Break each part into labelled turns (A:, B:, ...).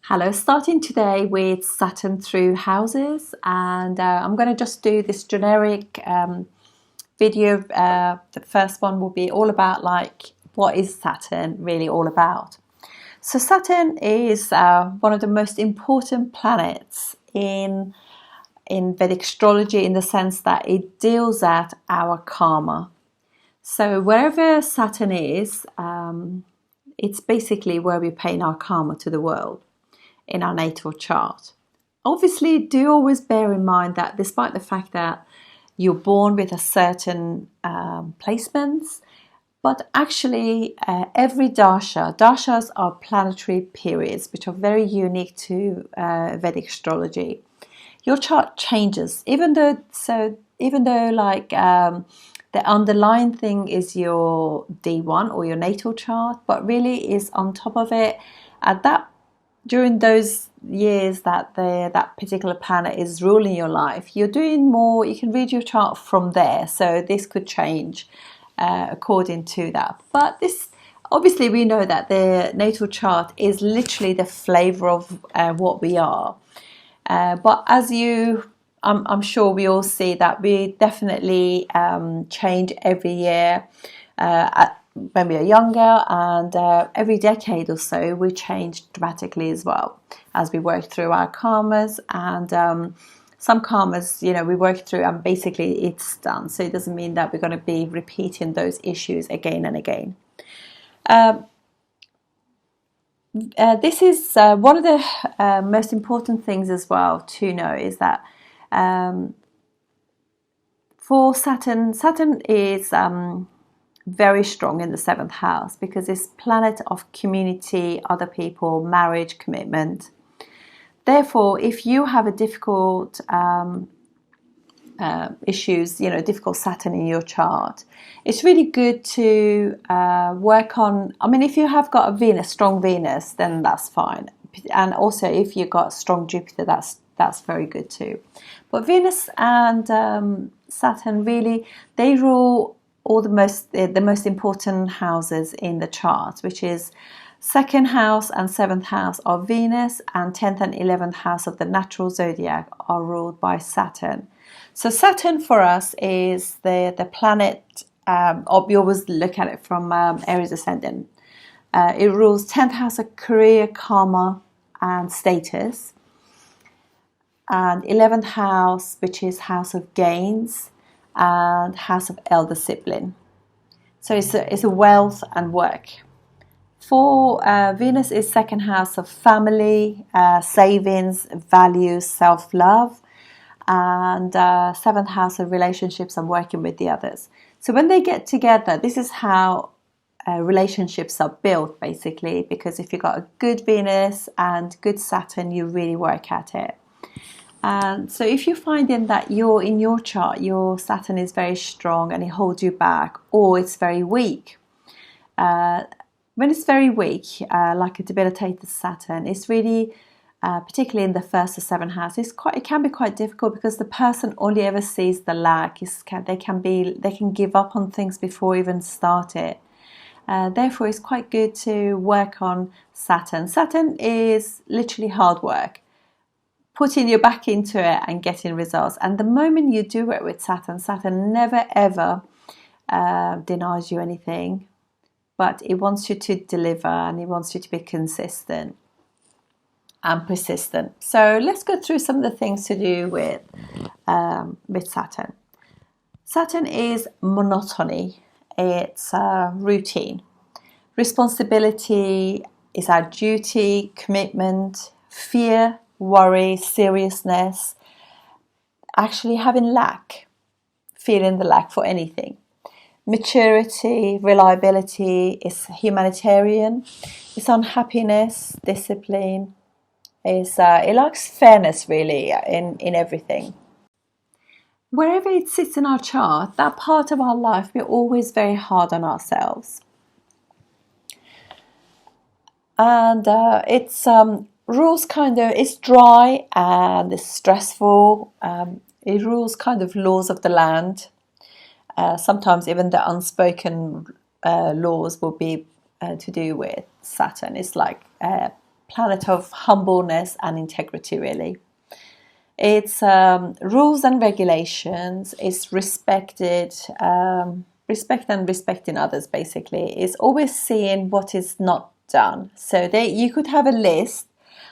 A: Hello, starting today with Saturn through houses, and I'm going to just do this generic video. The first one will be all about what is Saturn really all about. So Saturn is one of the most important planets in Vedic astrology, in the sense that it deals at our karma. So wherever Saturn is, it's basically where we're paying our karma to the world in our natal chart. Obviously, do always bear in mind that despite the fact that you're born with a certain placements, but actually every dashas are planetary periods which are very unique to Vedic astrology. Your chart changes, even though the underlying thing is your D1 or your natal chart, but really is on top of it during those years that that particular planet is ruling your life. You're doing more, you can read your chart from there, so this could change according to that. But this, obviously we know that the natal chart is literally the flavor of what we are. But I'm sure we all see that we definitely change every year when we are younger, and every decade or so we change dramatically as well as we work through our karmas. And some karmas, we work through and basically it's done, so it doesn't mean that we're going to be repeating those issues again and again. This is one of the most important things as well to know, is that for Saturn is very strong in the 7th house, because it's planet of community, other people, marriage, commitment. Therefore, if you have a difficult issues, difficult Saturn in your chart, it's really good to work on. I mean, if you have got a strong Venus, then that's fine. And also, if you've got strong Jupiter, that's very good too. But Venus and Saturn, really, they rule all the most important houses in the chart, which is 2nd house and 7th house of Venus, and 10th and 11th house of the natural zodiac are ruled by Saturn. So Saturn for us is the planet, we always look at it from Aries Ascendant. It rules 10th house of career, karma and status, and 11th house, which is house of gains, and house of elder sibling. So it's a wealth and work. For Venus is 2nd house of family, savings, values, self-love, and 7th house of relationships and working with the others. So when they get together, this is how relationships are built, basically, because if you've got a good Venus and good Saturn, you really work at it. And so if you're finding that in your chart, your Saturn is very strong and it holds you back, or it's very weak, when it's very weak, like a debilitated Saturn, it's really, particularly in the 1st or 7th house, it can be quite difficult, because the person only ever sees the lack. They can give up on things before even start it. Therefore, it's quite good to work on Saturn. Saturn is literally hard work, putting your back into it and getting results. And the moment you do it with Saturn never ever denies you anything, but it wants you to deliver, and it wants you to be consistent and persistent. So let's go through some of the things to do with Saturn. Saturn is monotony. It's routine. Responsibility is our duty, commitment, fear, worry, seriousness, actually having lack, feeling the lack for anything. Maturity, reliability is humanitarian. It's unhappiness, discipline. It likes fairness, really, in everything. Wherever it sits in our chart, that part of our life, we're always very hard on ourselves. And it's rules it's dry and it's stressful. It rules kind of laws of the land. Sometimes even the unspoken laws will be to do with Saturn. It's like planet of humbleness and integrity, really. It's rules and regulations. It's respected, respect and respecting others, basically. It's always seeing what is not done. So you could have a list,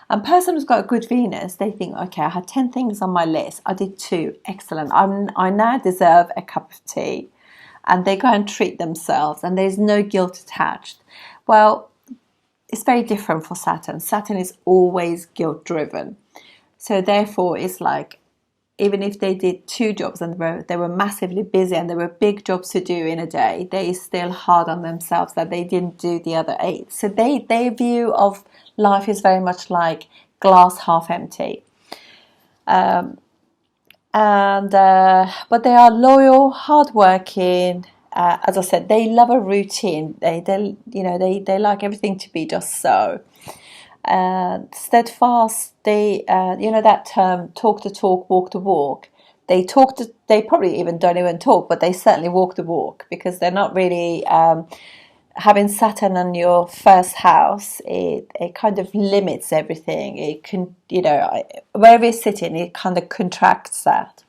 A: and person who's got a good Venus, they think, okay, I had 10 things on my list. I did 2. Excellent. I now deserve a cup of tea. And they go and treat themselves, and there's no guilt attached. Well, it's very different for Saturn. Saturn is always guilt-driven. So therefore, it's like, even if they did 2 jobs and they were massively busy and there were big jobs to do in a day, they is still hard on themselves that they didn't do the other 8. So their view of life is very much like glass half empty. But they are loyal, hardworking. As I said, they love a routine. They like everything to be just so. Steadfast. They that term, talk the talk, walk the walk. They probably even don't even talk, but they certainly walk the walk, because they're not really having Saturn on your first house. It kind of limits everything. It can, wherever it's sitting, it kind of contracts that.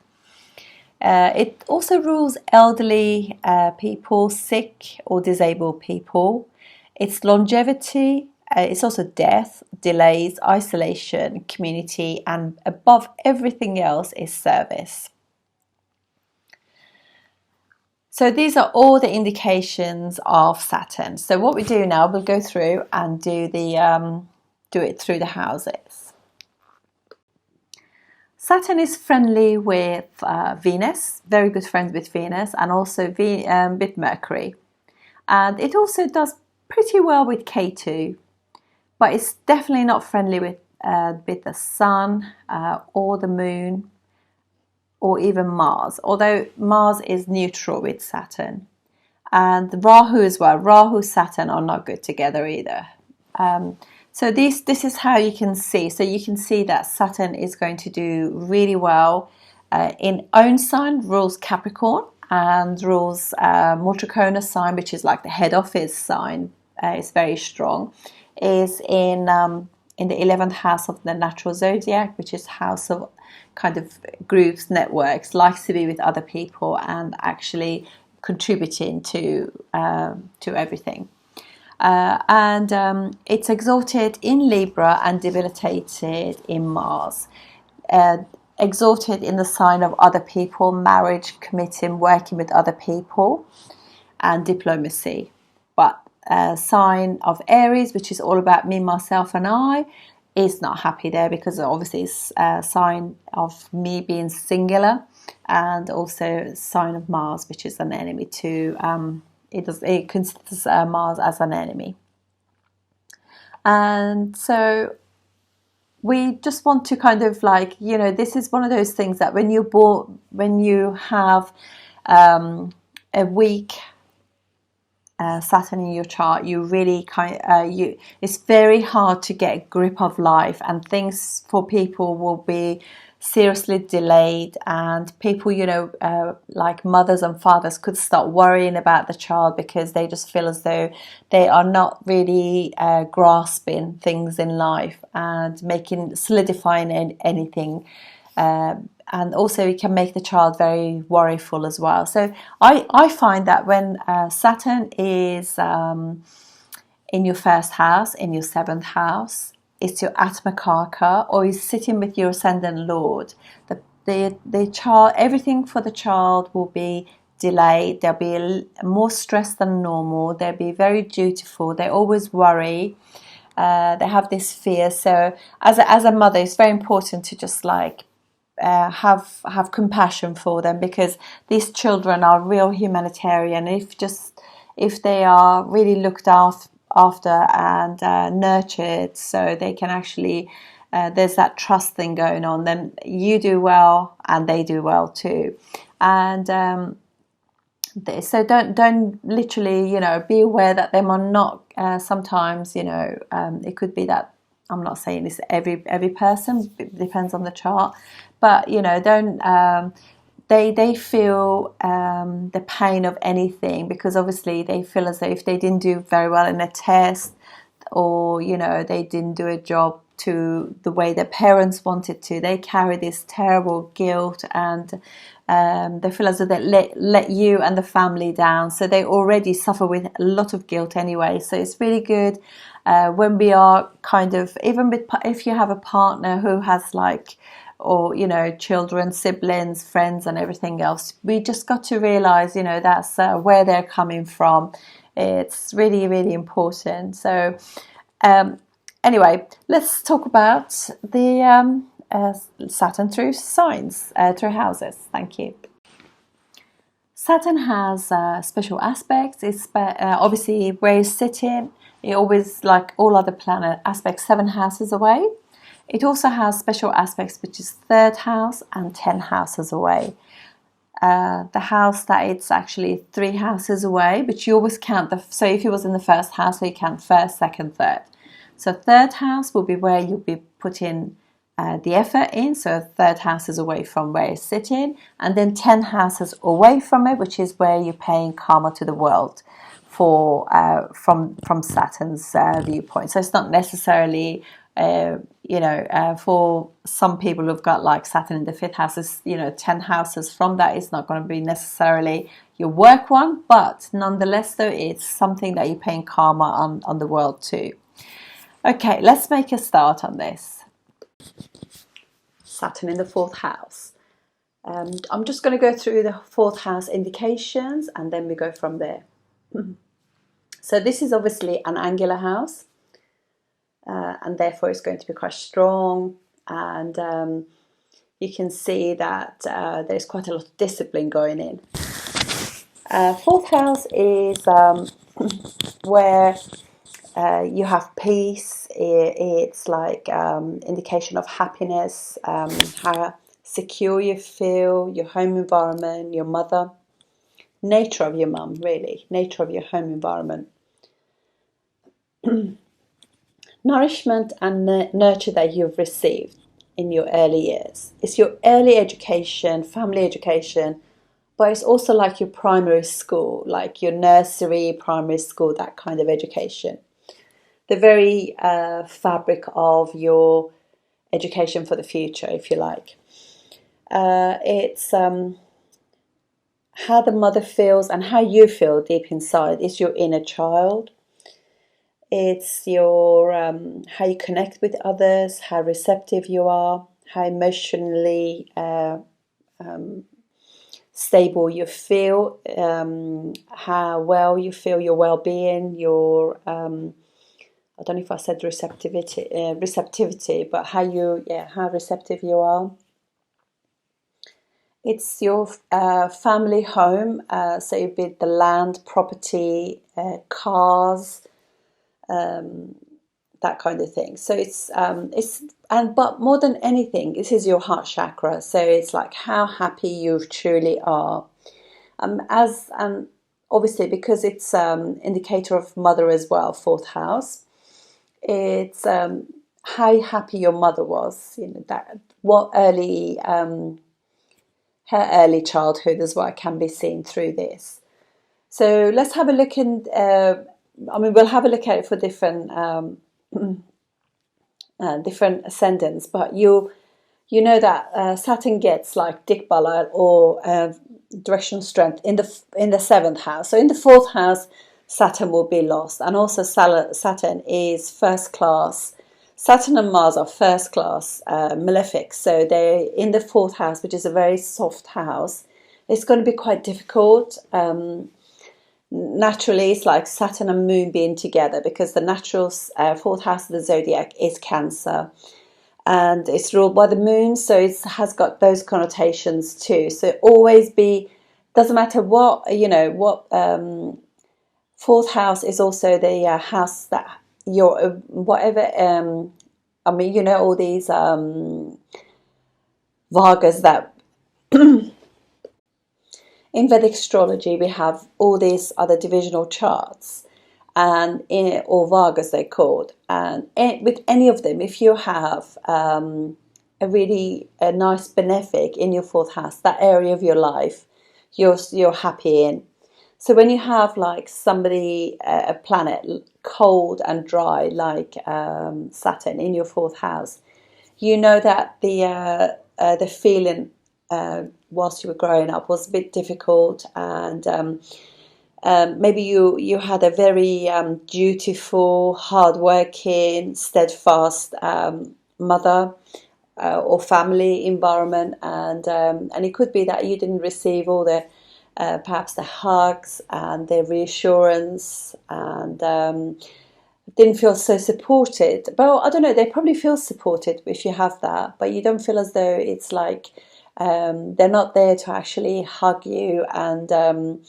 A: It also rules elderly people, sick or disabled people. It's longevity. It's also death, delays, isolation, community, and above everything else is service. So these are all the indications of Saturn. So what we do now, we'll go through and do it through the houses. Saturn is friendly with Venus, very good friends with Venus, and also with Mercury. And it also does pretty well with Ketu, but it's definitely not friendly with the Sun or the Moon, or even Mars, although Mars is neutral with Saturn. And Rahu as well. Rahu, Saturn are not good together either. So this is how you can see. So you can see that Saturn is going to do really well in own sign, rules Capricorn, and rules Motricona sign, which is like the head office sign. It's very strong. Is in the 11th house of the natural zodiac, which is house of kind of groups, networks, likes to be with other people and actually contributing to everything. And it's exalted in Libra and debilitated in Mars. Exalted in the sign of other people, marriage, committing, working with other people, and diplomacy. But sign of Aries, which is all about me, myself, and I, is not happy there, because obviously it's a sign of me being singular, and also sign of Mars, which is an enemy to it considers Mars as an enemy. And so we just want to kind of like, this is one of those things that when you have a weak Saturn in your chart, you really it's very hard to get a grip of life, and things for people will be seriously delayed, and people, like mothers and fathers, could start worrying about the child because they just feel as though they are not really grasping things in life and solidifying anything. And also it can make the child very worryful as well. So I find that when Saturn is in your first house, in your 7th house, it's your Atmakarka, or is sitting with your Ascendant Lord, the child, everything for the child will be delayed. They'll be more stressed than normal. They'll be very dutiful. They always worry. They have this fear. So as a mother, it's very important to just like have compassion for them, because these children are real humanitarian. If they are really looked after and nurtured, so they can actually there's that trust thing going on, then you do well and they do well too. And so don't literally, be aware that they are not sometimes, it could be that, I'm not saying this every person, it depends on the chart, but don't they feel the pain of anything, because obviously they feel as though if they didn't do very well in a test, or you know, they didn't do a job to the way their parents wanted to, they carry this terrible guilt, and they feel as though they let you and the family down, so they already suffer with a lot of guilt anyway. So it's really good when we are kind of, even with, if you have a partner who has like, or you know, children, siblings, friends and everything else, we just got to realize, you know, that's where they're coming from. It's really, really important. So anyway, let's talk about the Saturn through signs, through houses. Thank you. Saturn has special aspects. It's obviously where it's sitting. It always, like all other planet aspects, 7 houses away. It also has special aspects, which is 3rd house and 10 houses away. The house that it's actually 3 houses away, but you always count so if it was in the 1st house, so you count 1st, 2nd, 3rd. So 3rd house will be where you'll be putting the effort in. So 3rd house is away from where it's sitting, and then 10 houses away from it, which is where you're paying karma to the world for from Saturn's viewpoint. So it's not necessarily you know, for some people who've got like Saturn in the 5th house, is, you know, 10 houses from that is not going to be necessarily your work one, but nonetheless though, it's something that you're paying karma on the world too. Okay, let's make a start on this. Saturn in the 4th house. I'm just going to go through the 4th house indications and then we go from there. So this is obviously an angular house, and therefore it's going to be quite strong, and you can see that there's quite a lot of discipline going in. 4th house is where you have peace. It's like indication of happiness, how secure you feel, your home environment, your mother, nature of your mum, really, nature of your home environment. Nourishment and nurture that you've received in your early years. It's your early education, family education, but it's also like your primary school, like your nursery, primary school, that kind of education. The very fabric of your education for the future, if you like. It's how the mother feels and how you feel deep inside. It's your inner child. It's your how you connect with others, how receptive you are, how emotionally stable you feel, how well you feel, your well-being, your I don't know if I said receptivity, but how receptive you are. It's your family home, so it'd be the land, property, cars, that kind of thing. So but more than anything, this is your heart chakra. So it's like how happy you truly are. Obviously because it's indicator of mother as well, 4th house. It's how happy your mother was. You know, that what early her early childhood as well can be seen through this. So let's have a look we'll have a look at it for different different ascendants, but you know that Saturn gets like Dikbala or directional strength in the 7th house. So in the 4th house, Saturn will be lost, and also Saturn is 1st class. Saturn and Mars are 1st class malefics, so they're in the 4th house, which is a very soft house. It's going to be quite difficult. Naturally, it's like Saturn and Moon being together, because the natural 4th house of the zodiac is Cancer, and it's ruled by the Moon, so it has got those connotations too. So always doesn't matter what, you know, what 4th house is also the house that your whatever. I mean, you know, all these Vargas that. In Vedic astrology, we have all these other divisional charts, or Vargas they're called. And with any of them, if you have a nice benefic in your 4th house, that area of your life, you're happy in. So when you have like somebody, a planet cold and dry, like Saturn in your fourth house, you know that the feeling whilst you were growing up was a bit difficult, and maybe you had a very dutiful, hardworking, steadfast mother or family environment, and it could be that you didn't receive all the perhaps the hugs and the reassurance, and didn't feel so supported. Well, I don't know, they probably feel supported if you have that, but you don't feel as though it's like they're not there to actually hug you and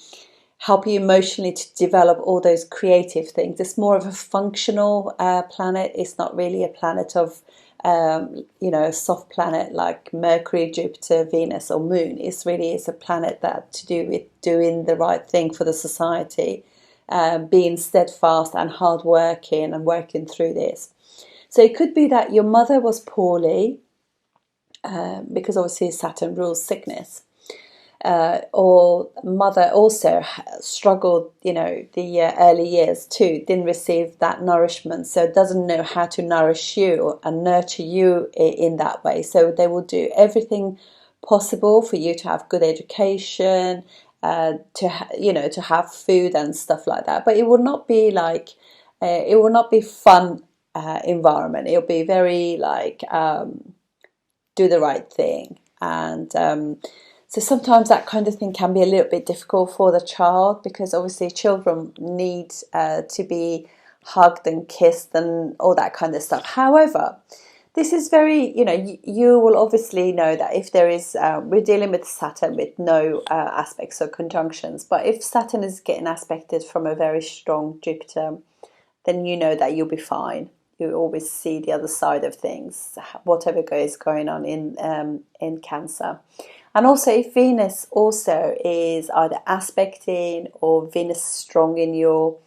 A: help you emotionally to develop all those creative things. It's more of a functional planet. It's not really a planet of a soft planet like Mercury, Jupiter, Venus, or Moon. It's a planet that to do with doing the right thing for the society, being steadfast and hardworking and working through this. So it could be that your mother was poorly, because obviously Saturn rules sickness. Or mother also struggled, the early years too, didn't receive that nourishment, so doesn't know how to nourish you and nurture you in that way. So they will do everything possible for you to have good education, to have food and stuff like that. But it will not be like, it will not be fun environment. It'll be very like do the right thing, and so sometimes that kind of thing can be a little bit difficult for the child, because obviously children need to be hugged and kissed and all that kind of stuff. However, this is very, you will obviously know that if there is, we're dealing with Saturn with no aspects or conjunctions, but if Saturn is getting aspected from a very strong Jupiter, then you know that you'll be fine. You always see the other side of things, whatever is going on in Cancer. And also, if Venus also is either aspecting or Venus strong in your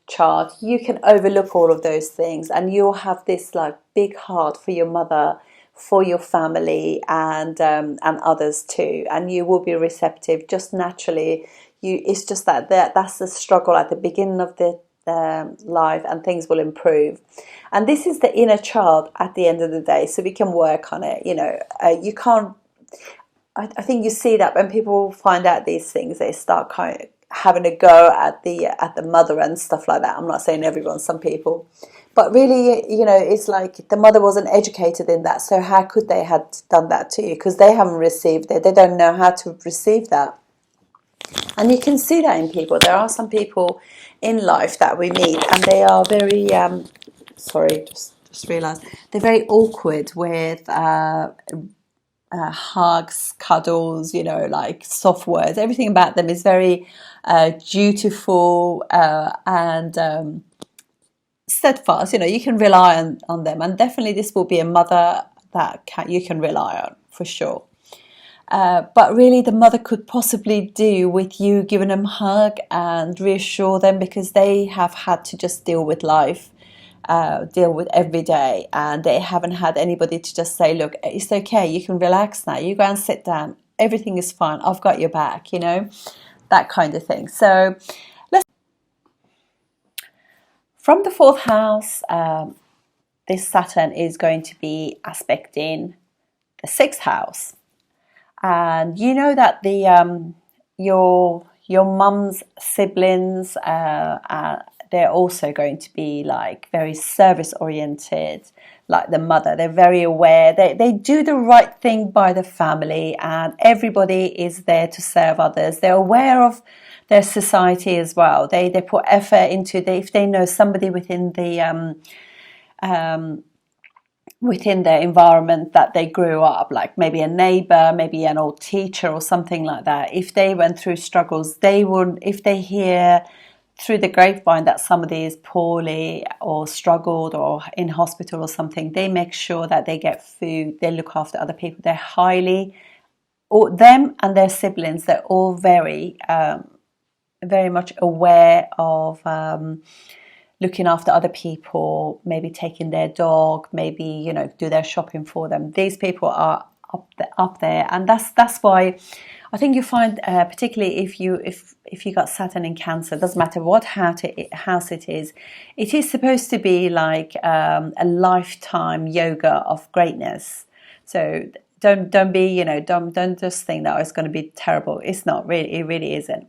A: chart, you can overlook all of those things, and you'll have this like big heart for your mother, for your family, and others too, and you will be receptive just naturally. It's just that's the struggle at the beginning of the life, and things will improve. And this is the inner child at the end of the day, so we can work on it. You can't. I think you see that when people find out these things, they start kind of having a go at the mother and stuff like that. I'm not saying everyone, some people, but really, it's like the mother wasn't educated in that, so how could they have done that to you? Because they haven't received it, they don't know how to receive that. And you can see that in people. There are some people in life that we meet, and they are very just realised they're very awkward with hugs, cuddles, like soft words. Everything about them is very dutiful and steadfast. You can rely on them, and definitely this will be a mother that you can rely on for sure. But really, the mother could possibly do with you giving them a hug and reassure them, because they have had to just deal with life, deal with every day, and they haven't had anybody to just say, look, it's okay, you can relax now, you go and sit down, everything is fine, I've got your back, that kind of thing. So from the fourth house, this Saturn is going to be aspecting the sixth house, and you know that the your mum's siblings, they're also going to be like very service oriented, like the mother. They're very aware. They do the right thing by the family, and everybody is there to serve others. They're aware of their society as well. They put effort into if they know somebody within their environment that they grew up, like maybe a neighbor, maybe an old teacher or something like that. If they went through struggles, if they hear through the grapevine that somebody is poorly or struggled or in hospital or something, they make sure that they get food, they look after other people. They're them and their siblings, they're all very, very much aware of looking after other people, maybe taking their dog, maybe, do their shopping for them. These people are up there, and that's why I think you find, particularly if you got Saturn in Cancer, doesn't matter what house it is supposed to be like a lifetime yoga of greatness. So don't be, don't just think that it's going to be terrible. It's not really. It really isn't.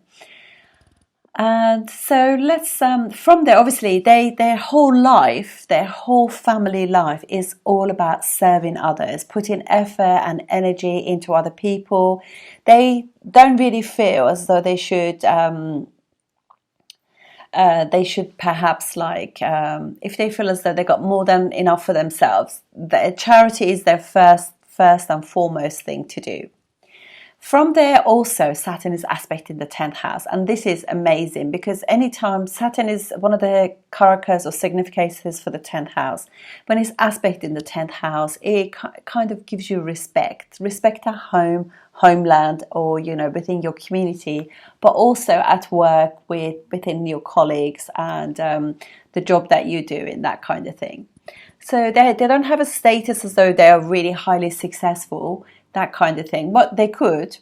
A: And so let's from there, obviously their whole life, their whole family life is all about serving others, putting effort and energy into other people. They don't really feel as though they should perhaps like if they feel as though they got more than enough for themselves, the charity is their first and foremost thing to do. From there also, Saturn is aspecting the 10th house, and this is amazing because anytime Saturn is one of the karakas or significators for the 10th house, when it's aspecting the 10th house, it kind of gives you respect at home, homeland, or within your community, but also at work within your colleagues and the job that you do in that kind of thing. So they don't have a status as though they are really highly successful, that kind of thing. But they could.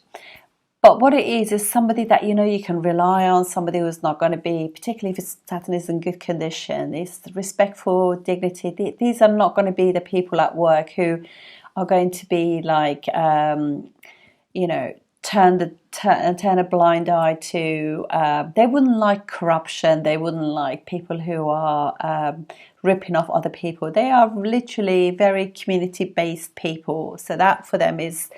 A: But what it is somebody that you can rely on, somebody who's not going to be, particularly if Saturn is in good condition, is respectful, dignity. These are not going to be the people at work who are going to be like, turn a blind eye to. They wouldn't like corruption. They wouldn't like people who are ripping off other people. They are literally very community-based people. So that for them is,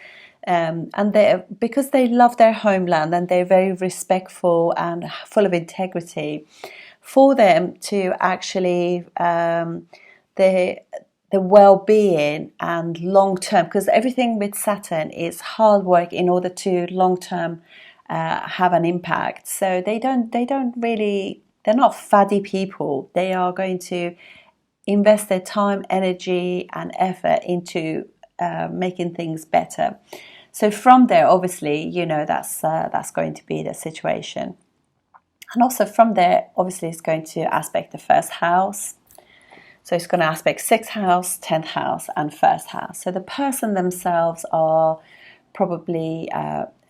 A: and they, because they love their homeland and they're very respectful and full of integrity, for them to actually the well-being and long-term, because everything with Saturn is hard work in order to long-term have an impact. So they don't really. They're not faddy people. They are going to invest their time, energy, and effort into making things better. So from there, obviously, that's going to be the situation. And also from there, obviously, it's going to aspect the first house. So it's going to aspect 6th house, 10th house, and 1st house. So the person themselves are probably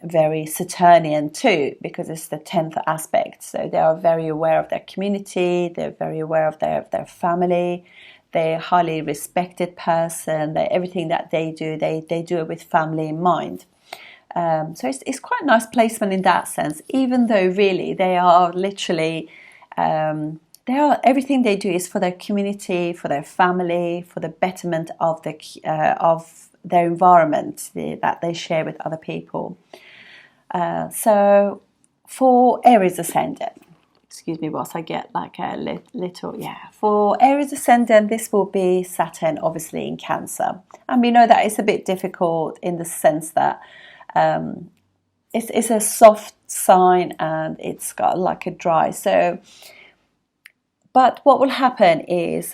A: very Saturnian too, because it's the 10th aspect. So they are very aware of their community, they're very aware of their family, they're a highly respected person, everything that they do it with family in mind. So it's quite a nice placement in that sense, even though really they are literally, everything they do is for their community, for their family, for the betterment of their environment that they share with other people. So for Aries Ascendant, excuse me whilst I get like a little, for Aries Ascendant, this will be Saturn obviously in Cancer. And we know that it's a bit difficult in the sense that it's a soft sign and it's got like a dry. So, but what will happen is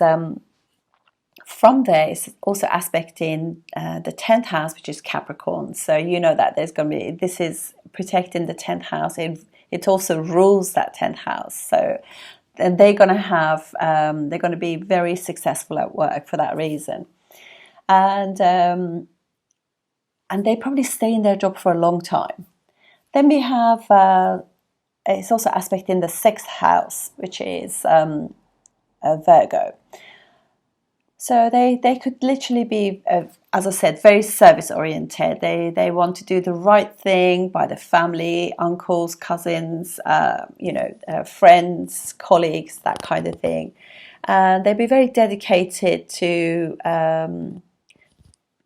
A: from there, it's also aspecting the 10th house, which is Capricorn. So that there's going to be, this is protecting the 10th house. It also rules that 10th house. So and they're going to be very successful at work for that reason. And they probably stay in their job for a long time. Then we have, it's also aspecting the 6th house, which is Virgo. So they could literally be, as I said, very service oriented. They want to do the right thing by the family, uncles, cousins, friends, colleagues, that kind of thing. And they'd be very dedicated to,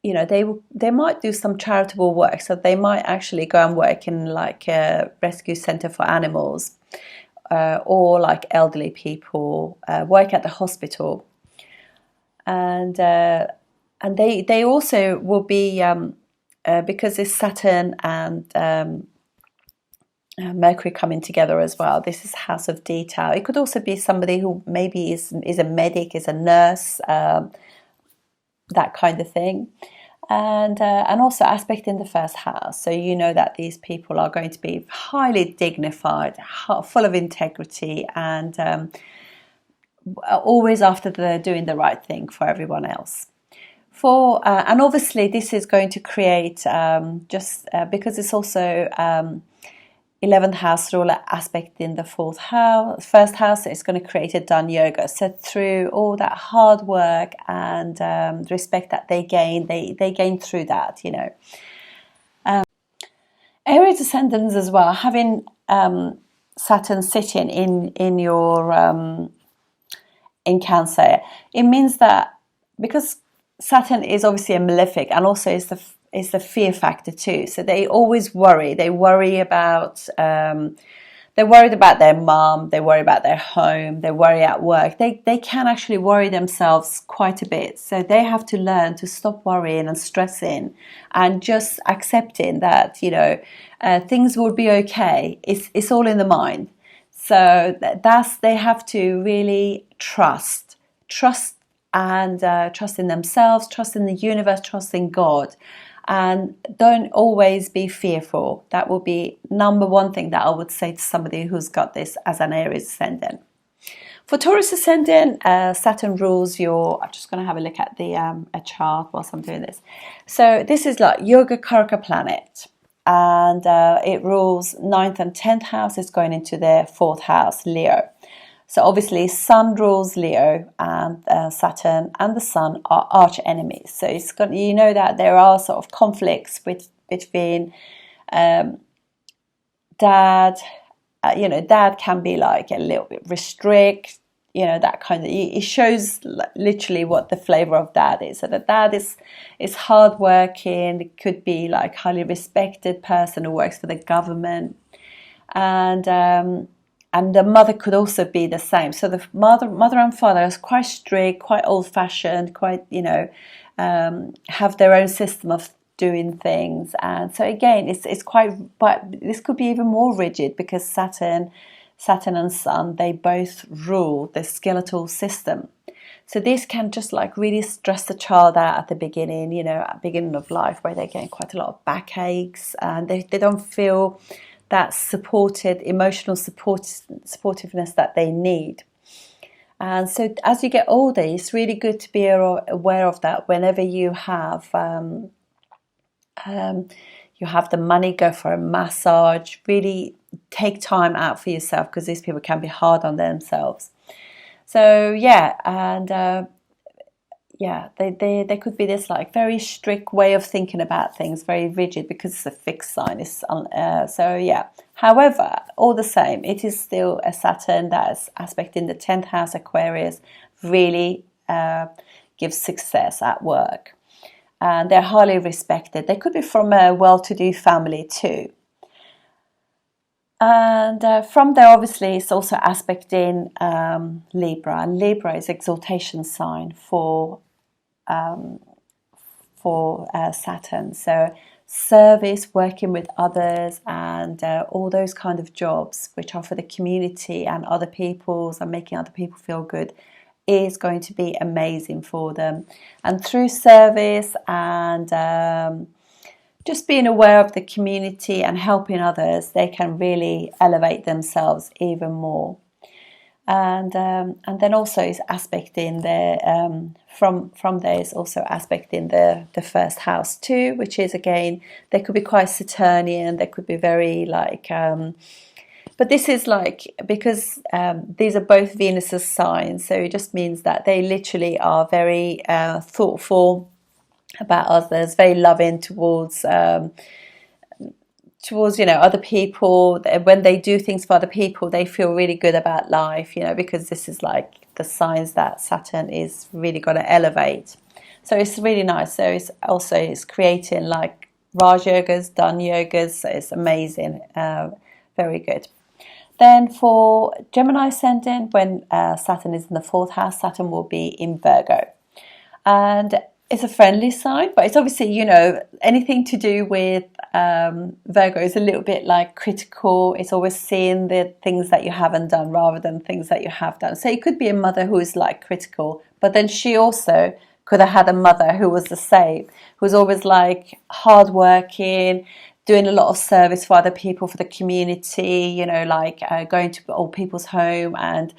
A: they might do some charitable work. So they might actually go and work in like a rescue centre for animals, or like elderly people, work at the hospital. And they also will be, because it's Saturn and Mercury coming together as well. This is House of Detail. It could also be somebody who maybe is a medic, is a nurse, that kind of thing. And also aspecting the 1st house. So that these people are going to be highly dignified, full of integrity, and always after they're doing the right thing for everyone else. And obviously this is going to create because it's also 11th house ruler aspect in the first house, it's going to create a done yoga. So through all that hard work and respect that they gain through that, you know. Aries ascendants as well, having Saturn sitting in your in Cancer, it means that because Saturn is obviously a malefic and also is the fear factor too. So they always worry. They worry about they're worried about their mom. They worry about their home. They worry at work. They can actually worry themselves quite a bit. So they have to learn to stop worrying and stressing and just accepting that, you know, things will be okay. It's all in the mind. So they have to really trust and trust in themselves, trust in the universe, trust in God, and don't always be fearful. That will be number one thing that I would say to somebody who's got this as an Aries ascendant. For Taurus ascendant, Saturn rules your. I'm just going to have a look at the a chart whilst I'm doing this. So this is like Yoga Karaka planet, and it rules 9th and 10th house. It's going into the 4th house, Leo. So obviously Sun rules Leo, and Saturn and the Sun are arch enemies. So you know that there are sort of conflicts between dad. You know, dad can be like a little bit restrict. You know, that kind of. It shows literally what the flavor of dad is. So the dad is hardworking. It could be like highly respected person who works for the government, and the mother could also be the same. So the mother and father is quite strict, quite old-fashioned, quite, you know, have their own system of doing things. And so again, it's quite, but this could be even more rigid because Saturn and Sun, they both rule the skeletal system. So this can just like really stress the child out at the beginning, you know, at the beginning of life, where they're getting quite a lot of backaches and they don't feel that emotional supportiveness that they need. And so as you get older, it's really good to be aware of that. Whenever you have the money, go for a massage, really take time out for yourself, because these people can be hard on themselves. So yeah, and they could be this like very strict way of thinking about things, very rigid, because it's a fixed sign. So yeah. However, all the same, it is still a Saturn that is aspect in the 10th house, Aquarius, really gives success at work. And they're highly respected. They could be from a well-to-do family too. And from there, obviously, it's also aspect in Libra. And Libra is exaltation sign for Saturn. So service, working with others, and all those kind of jobs which are for the community and other people's and making other people feel good is going to be amazing for them. And through service and just being aware of the community and helping others, they can really elevate themselves even more. And then also is aspect in the from there is also aspect in the first house too, which is again, they could be quite Saturnian, they could be very like but this is like, because these are both Venus's signs, so it just means that they literally are very thoughtful about others, very loving towards you know, other people. When they do things for other people, they feel really good about life, you know, because this is like the signs that Saturn is really going to elevate. So it's really nice. So it's creating like Raj yogas, Dhan yogas. So it's amazing, very good. Then for Gemini ascendant, when Saturn is in the 4th house, Saturn will be in Virgo, and it's a friendly sign, but it's obviously, you know, anything to do with Virgo is a little bit like critical. It's always seeing the things that you haven't done rather than things that you have done. So it could be a mother who is like critical, but then she also could have had a mother who was the same, who was always like hardworking. doing a lot of service for other people, for the community, you know, like going to old people's home, and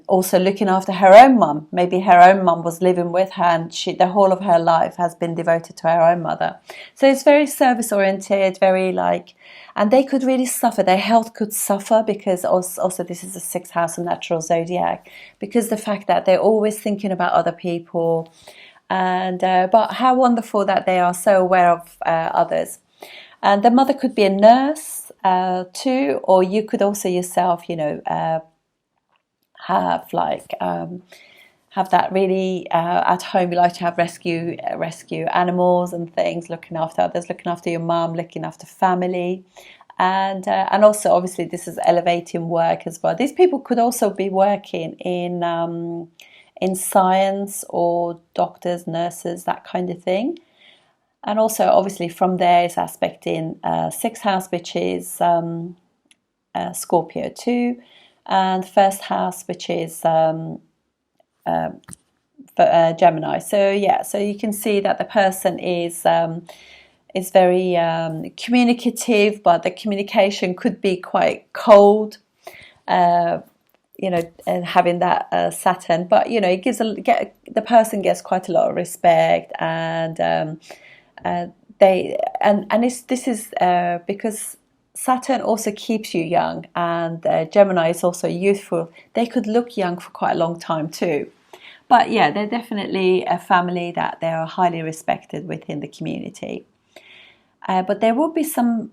A: also looking after her own mum. Maybe her own mum was living with her, and the whole of her life has been devoted to her own mother. So it's very service oriented, very like, and they could really suffer. Their health could suffer because also this is a 6th house of natural zodiac, because the fact that they're always thinking about other people, and but how wonderful that they are so aware of others. And the mother could be a nurse too, or you could also yourself, you know, have like have that really at home. You like to have rescue animals and things, looking after others, looking after your mum, looking after family, and also obviously this is elevating work as well. These people could also be working in science, or doctors, nurses, that kind of thing. And also, obviously, from there is aspect in 6th house, which is Scorpio too, and 1st house, which is Gemini. So yeah, so you can see that the person is very communicative, but the communication could be quite cold. You know, and having that Saturn, but you know, it gives the person gets quite a lot of respect, and this is because Saturn also keeps you young, and Gemini is also youthful. They could look young for quite a long time too. But yeah, they're definitely a family that they are highly respected within the community. But there will be some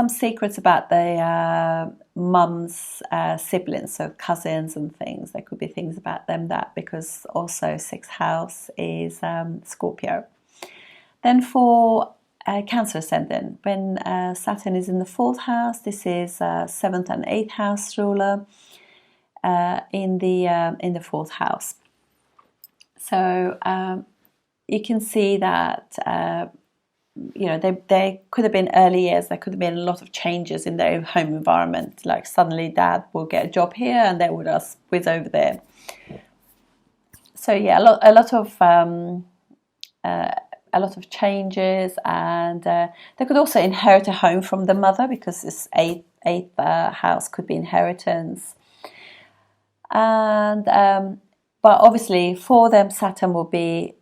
A: secrets about the mum's siblings, so cousins and things. There could be things about them, that because also 6th house is Scorpio. Then for Cancer ascendant, when Saturn is in the 4th house, this is 7th and 8th house ruler in the 4th house. So you can see that you know, they could have been early years. There could have been a lot of changes in their home environment. Like suddenly, dad will get a job here, and they would just whiz over there. So yeah, a lot of changes, and they could also inherit a home from the mother, because this eighth house could be inheritance. And but obviously for them, Saturn will be,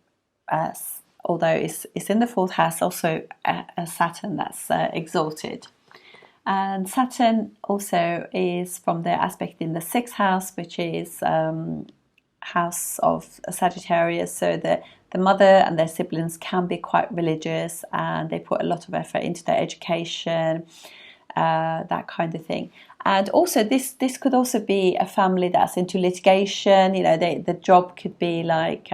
A: although it's in the 4th house, also a Saturn that's exalted. And Saturn also is from their aspect in the 6th house, which is house of Sagittarius. So the mother and their siblings can be quite religious, and they put a lot of effort into their education, that kind of thing. And also this could also be a family that's into litigation. You know, the job could be like,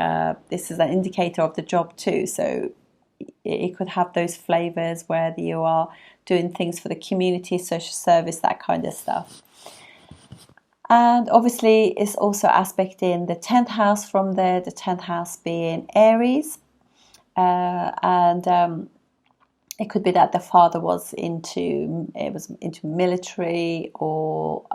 A: this is an indicator of the job too. So it could have those flavors where you are doing things for the community, social service, that kind of stuff. And obviously it's also aspecting the 10th house from there, the 10th house being Aries. And it could be that the father was into military, or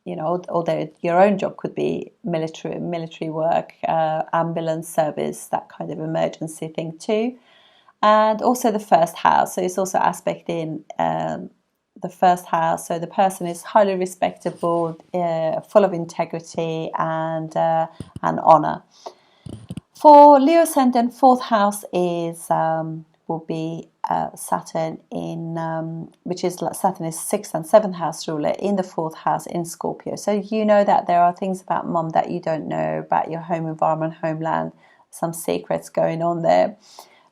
A: you know, although your own job could be military work, ambulance service, that kind of emergency thing too. And also the 1st house, so it's also aspecting the 1st house. So the person is highly respectable, full of integrity and honor. For Leo ascendant, 4th house will be Saturn in which is Saturn is 6th and 7th house ruler in the 4th house in Scorpio. So you know that there are things about mum that you don't know about your home environment, homeland, some secrets going on there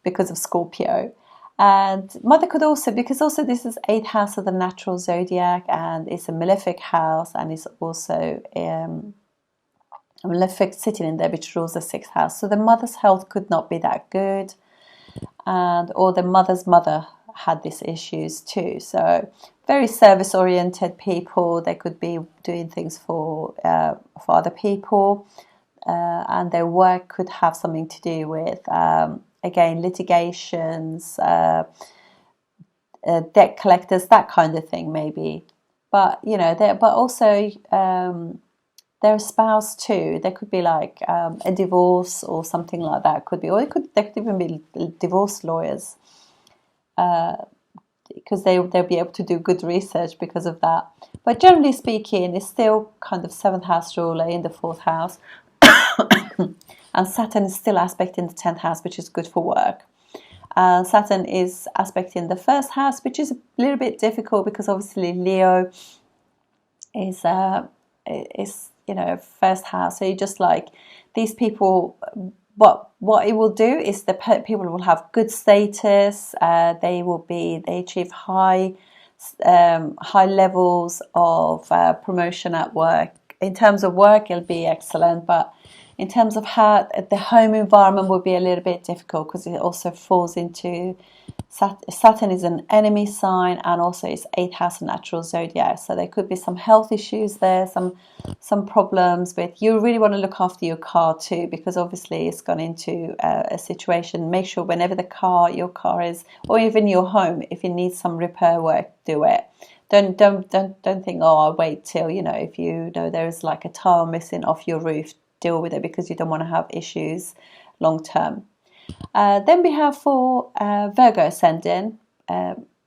A: because of Scorpio. And mother could also, because also this is 8th house of the natural zodiac, and it's a malefic house, and it's also a malefic sitting in there, which rules the 6th house. So the mother's health could not be that good, or the mother's mother had these issues too. So very service oriented people. They could be doing things for other people, and their work could have something to do with again, litigations, debt collectors, that kind of thing, maybe. But you know, but also their spouse too. There could be like a divorce or something like that. Could be, or they could even be divorce lawyers. because they'll be able to do good research because of that. But generally speaking, it's still kind of 7th house ruler in the 4th house. And Saturn is still aspecting the 10th house, which is good for work. Saturn is aspecting the 1st house, which is a little bit difficult because obviously Leo is first house. So you just like these people. What it will do is the people will have good status. They achieve high levels of promotion at work. In terms of work, it'll be excellent, but in terms of how the home environment will be a little bit difficult because it also falls into Saturn is an enemy sign, and also it's 8th house of natural zodiac. So there could be some health issues there, some problems with. You really want to look after your car too, because obviously it's gone into a situation. Make sure whenever your car is, or even your home, if it needs some repair work, do it. Don't think, oh, I'll wait till, if you know there's like a tile missing off your roof, deal with it, because you don't want to have issues long term. Then we have for Virgo ascendant,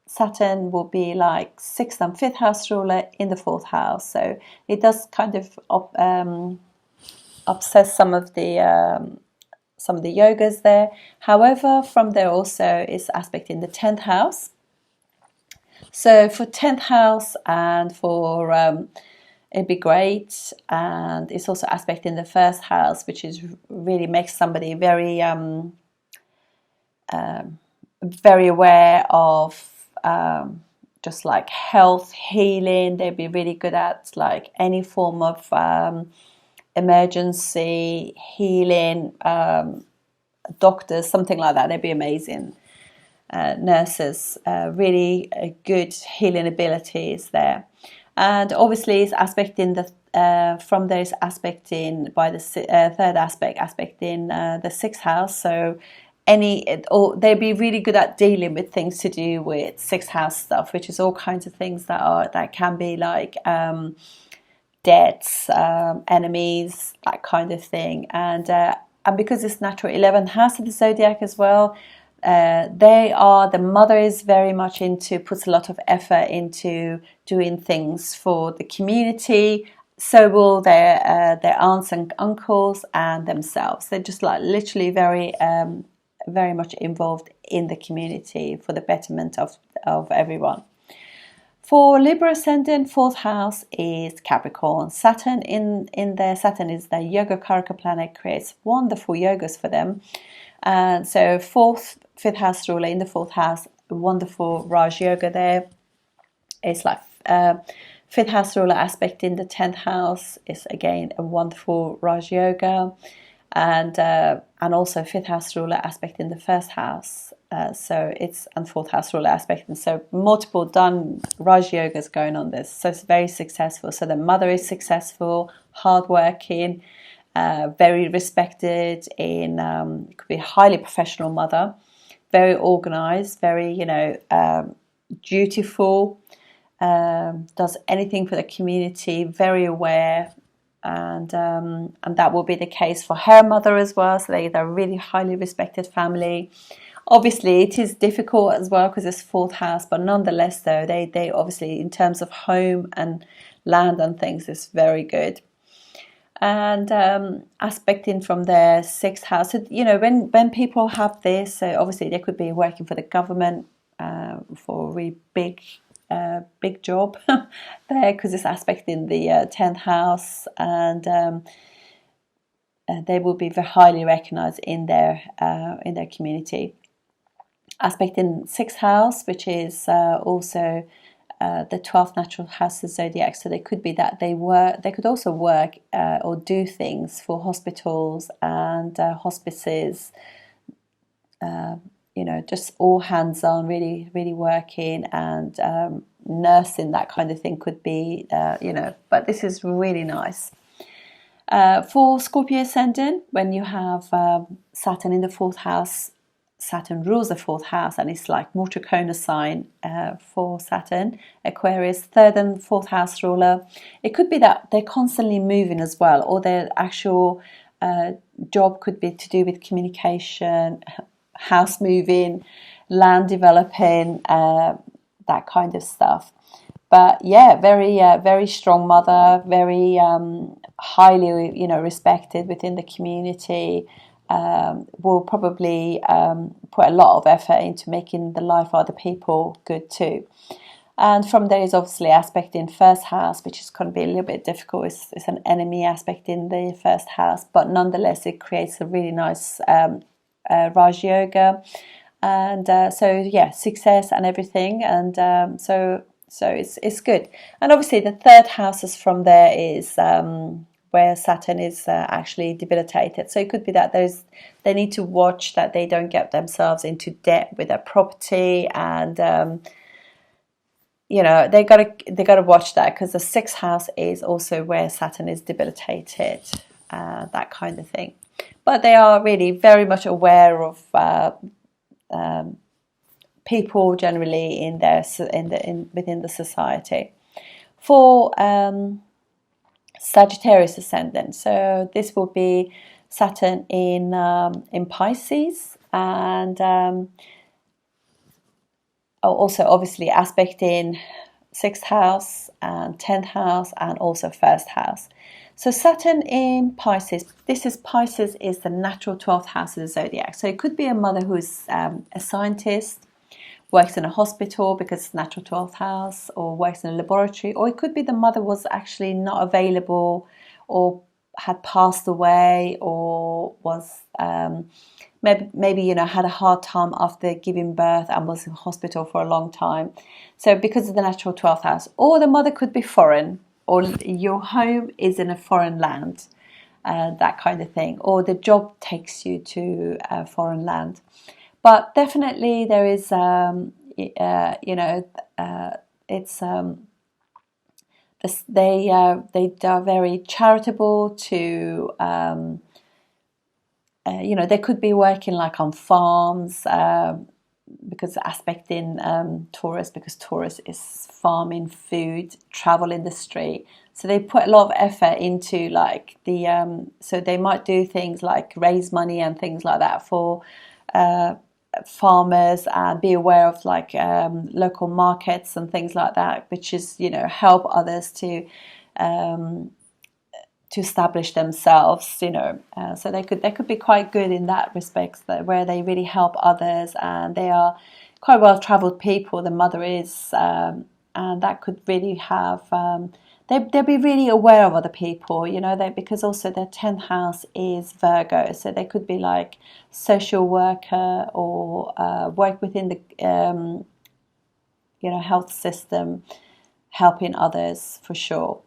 A: Saturn will be like 6th and 5th house ruler in the 4th house. So it does kind of obsess some of the yogas there. However, from there also is aspect in the 10th house. So for 10th house and for it'd be great, and it's also aspect in the 1st house, which is really makes somebody very very aware of just like health, healing. They'd be really good at like any form of emergency healing, doctors, something like that. They'd be amazing. Nurses, really good healing abilities there. And obviously it's aspecting from there is aspecting by the 3rd aspect in the 6th house. So they'd be really good at dealing with things to do with 6th house stuff, which is all kinds of things that can be like debts, enemies, that kind of thing. And because it's natural 11th house of the zodiac as well, the mother is very much puts a lot of effort into doing things for the community. So will their aunts and uncles and themselves. They're just like literally very very much involved in the community for the betterment of everyone. For Libra ascendant, 4th house is Capricorn. Saturn Saturn is the yoga karaka planet, creates wonderful yogas for them. And so 5th house ruler in the 4th house, wonderful Raj yoga there. It's like 5th house ruler aspect in the 10th house is again a wonderful Raj yoga. And also 5th house ruler aspect in the 1st house. So it's and 4th house ruler aspect, and so multiple done Raj yogas going on this. So it's very successful. So the mother is successful, hardworking, very respected could be a highly professional mother, very organized, very dutiful, does anything for the community, very aware. And that will be the case for her mother as well. So they're a really highly respected family. Obviously, it is difficult as well because it's 4th house, but nonetheless, though, they obviously, in terms of home and land and things, is very good. And aspecting from their 6th house, so, when people have this, so obviously they could be working for the government for a really big job there, because it's aspecting the 10th house, and they will be very highly recognized in their community. Aspecting 6th house, which is also the 12th natural house of zodiac, so they could be that they could also work or do things for hospitals and hospices, just all hands on, really really working, and nursing, that kind of thing could be but this is really nice. For Scorpio ascendant, when you have Saturn in the 4th house, Saturn rules the 4th house, and it's like more Trikona sign for Saturn. Aquarius, 3rd and 4th house ruler. It could be that they're constantly moving as well, or their actual job could be to do with communication, house moving, land developing, that kind of stuff. But yeah, very strong mother, very highly, respected within the community. Will probably put a lot of effort into making the life of other people good too. And from there is obviously aspect in first house, which is going to be a little bit difficult. It's an enemy aspect in the first house, but nonetheless it creates a really nice Raj Yoga, and so yeah, success and everything, and so it's good. And obviously the third houses from there is where Saturn is actually debilitated. So it could be that they need to watch that they don't get themselves into debt with their property, and they gotta watch that, because the sixth house is also where Saturn is debilitated, that kind of thing. But they are really very much aware of people generally within the society. For Sagittarius ascendant, so this will be Saturn in Pisces, and also obviously aspect in 6th house and 10th house and also 1st house. So Saturn in Pisces, Pisces is the natural 12th house of the zodiac. So it could be a mother who's a scientist, works in a hospital because it's natural 12th house, or works in a laboratory, or it could be the mother was actually not available, or had passed away, or was maybe had a hard time after giving birth and was in hospital for a long time. So because of the natural 12th house, or the mother could be foreign, or your home is in a foreign land, that kind of thing, or the job takes you to a foreign land. But definitely there is, they are very charitable to. They could be working like on farms, because aspect in Taurus, because Taurus is farming, food, travel industry. So they put a lot of effort into like so they might do things like raise money and things like that for farmers, and be aware of like local markets and things like that, which is help others to establish themselves, so they could be quite good in that respect, where they really help others, and they are quite well travelled people, the mother is, and that could really have they'll be really aware of other people, because also their 10th house is Virgo, so they could be like social worker, or work within the health system, helping others for sure.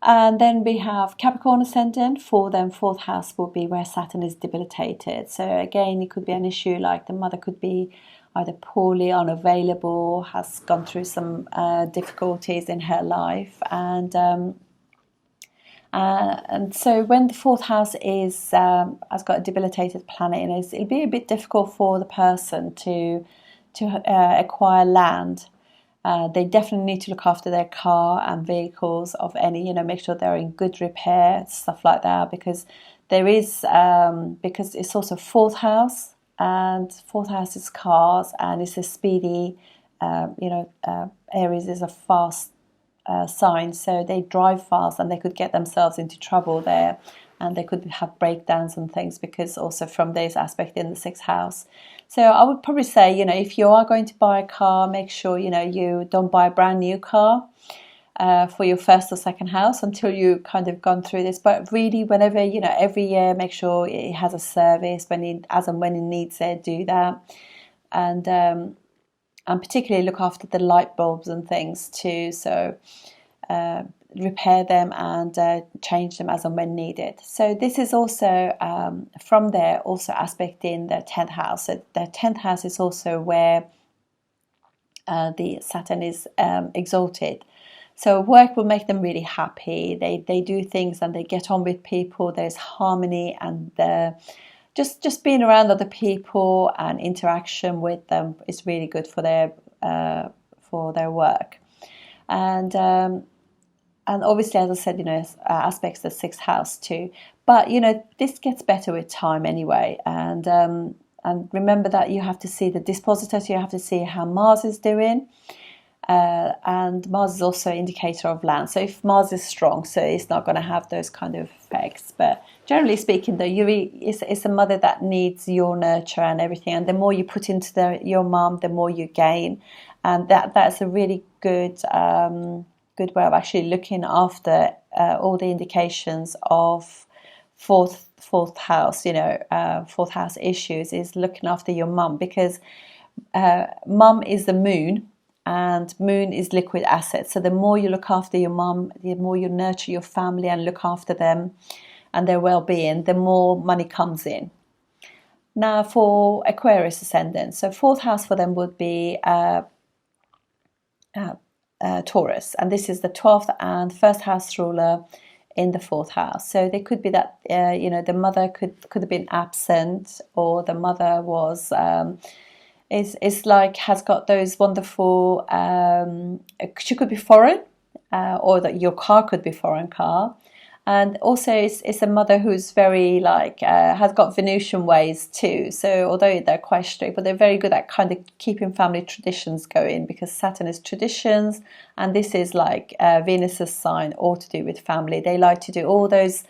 A: And then we have Capricorn ascendant. For them, 4th house will be where Saturn is debilitated. So again, it could be an issue like the mother could be either poorly, unavailable, has gone through some difficulties in her life, and so when the 4th house has got a debilitated planet in it, it'll be a bit difficult for the person to acquire land. They definitely need to look after their car and vehicles of any, make sure they're in good repair, stuff like that, because there is, because it's also 4th house, and 4th house is cars, and it's a speedy, Aries is a fast sign, so they drive fast, and they could get themselves into trouble there, and they could have breakdowns and things, because also from this aspect in the 6th house. So I would probably say, if you are going to buy a car, make sure, you don't buy a brand new car for your 1st or 2nd house until you kind of gone through this. But really, whenever, every year, make sure it has a service as and when it needs it, do that. And particularly look after the light bulbs and things too. So repair them and change them as and when needed. So this is also from there also aspect in the 10th house. So the 10th house is also where the Saturn is exalted. So work will make them really happy. They do things and they get on with people. There's harmony, and just being around other people and interaction with them is really good for their work. And obviously, as I said, aspects of the 6th house too. But, this gets better with time anyway. And remember that you have to see the dispositor, so you have to see how Mars is doing. and Mars is also an indicator of land. So if Mars is strong, so it's not going to have those kind of effects. But generally speaking, though, it's a mother that needs your nurture and everything. And the more you put into your mom, the more you gain. And that's a really good good way of actually looking after all the indications of fourth house. Fourth house issues is looking after your mum, because mum is the moon, and moon is liquid assets. So the more you look after your mum, the more you nurture your family and look after them and their well-being, the more money comes in. Now for Aquarius ascendant, so fourth house for them would be Taurus, and this is the 12th and first house ruler in the fourth house. So they could be that the mother could have been absent, or the mother was is like has got those wonderful she could be foreign, or that your car could be foreign car. And also it's a mother who's very has got Venusian ways too. So although they're quite strict, but they're very good at kind of keeping family traditions going, because Saturn is traditions, and this is Venus's sign, all to do with family. They like to do all those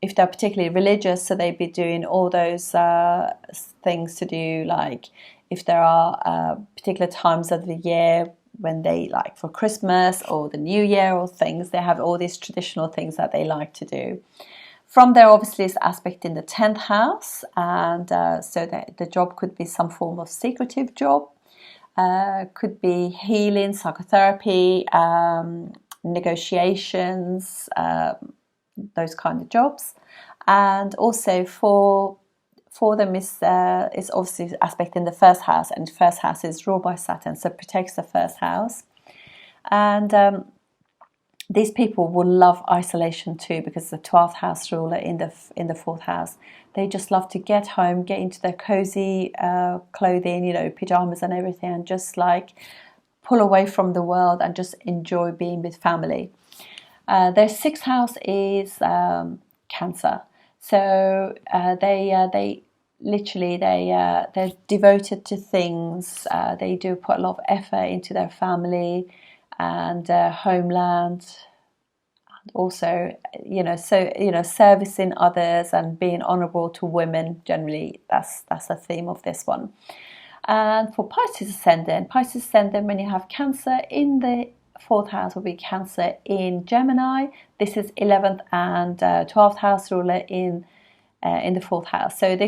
A: if they're particularly religious, so they'd be doing all those things to do, if there are particular times of the year when they for Christmas or the New Year or things, they have all these traditional things that they like to do. From there, obviously, is aspect in the 10th house, and so the job could be some form of secretive job, could be healing, psychotherapy, negotiations, those kind of jobs. And also for them is obviously aspect in the first house, and first house is ruled by Saturn, so it protects the first house. And these people will love isolation too, because the 12th house ruler in the fourth house, they just love to get home, get into their cozy clothing, pajamas and everything, and just pull away from the world and just enjoy being with family. Their sixth house is Cancer, so they're devoted to things. They do put a lot of effort into their family and homeland, and also servicing others and being honourable to women. Generally, that's a theme of this one. And for Pisces ascendant, when you have Cancer in the fourth house, will be Cancer in Gemini. This is 11th and 12th house ruler in the fourth house. So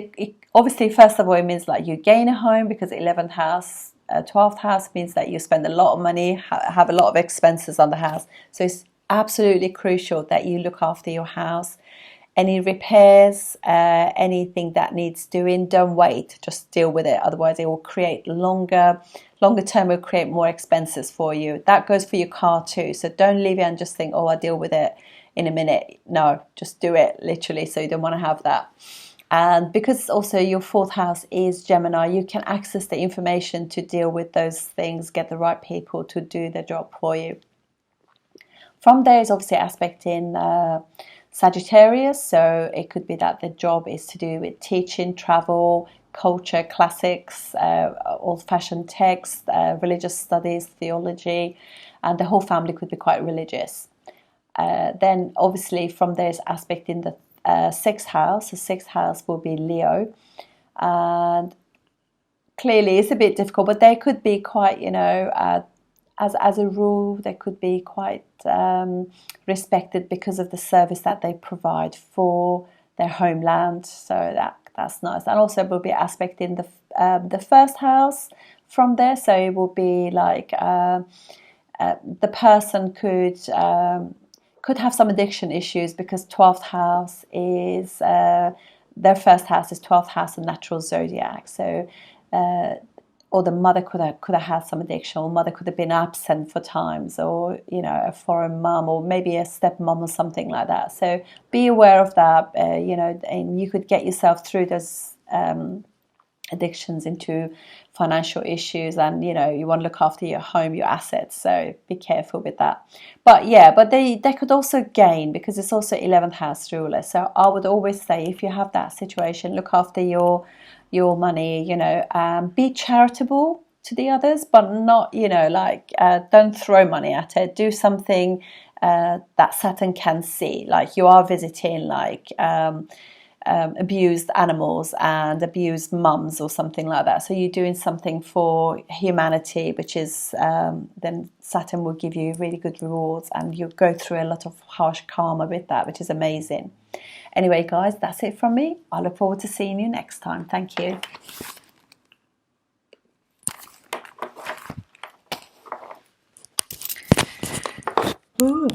A: obviously, first of all, it means you gain a home, because 11th house, 12th house means that you spend a lot of money, have a lot of expenses on the house. So it's absolutely crucial that you look after your house. Any repairs, anything that needs doing, don't wait, just deal with it. Otherwise, it will create longer term, will create more expenses for you. That goes for your car too. So don't leave it and just think, I'll deal with it in a minute. No, just do it, literally. So you don't want to have that. And because also your fourth house is Gemini, you can access the information to deal with those things, get the right people to do the job for you. From there is obviously aspect in Sagittarius, so it could be that the job is to do with teaching, travel, culture, classics, old-fashioned texts, religious studies, theology, and the whole family could be quite religious. Then obviously from there's aspect in the sixth house. The sixth house will be Leo, and clearly it's a bit difficult, but they could be quite, as a rule, they could be quite respected because of the service that they provide for their homeland. So that's nice. And also will be aspect in the first house from there. So it will be the person could have some addiction issues, because 12th house is their first house is 12th house of natural zodiac. So or the mother could have had some addiction, or mother could have been absent for times, or a foreign mum, or maybe a stepmom or something like that. So be aware of that. And you could get yourself through those addictions into financial issues, and you want to look after your home, your assets, so be careful with that. But they could also gain, because it's also 11th house ruler. So I would always say, if you have that situation, look after your money, be charitable, to the others, but not, you know, like don't throw money at it. Do something that Saturn can see, like you are visiting like abused animals and abused mums or something like that. So you're doing something for humanity, which is then Saturn will give you really good rewards, and you'll go through a lot of harsh karma with that, which is amazing. Anyway, guys, that's it from me. I look forward to seeing you next time. Thank you. Ooh.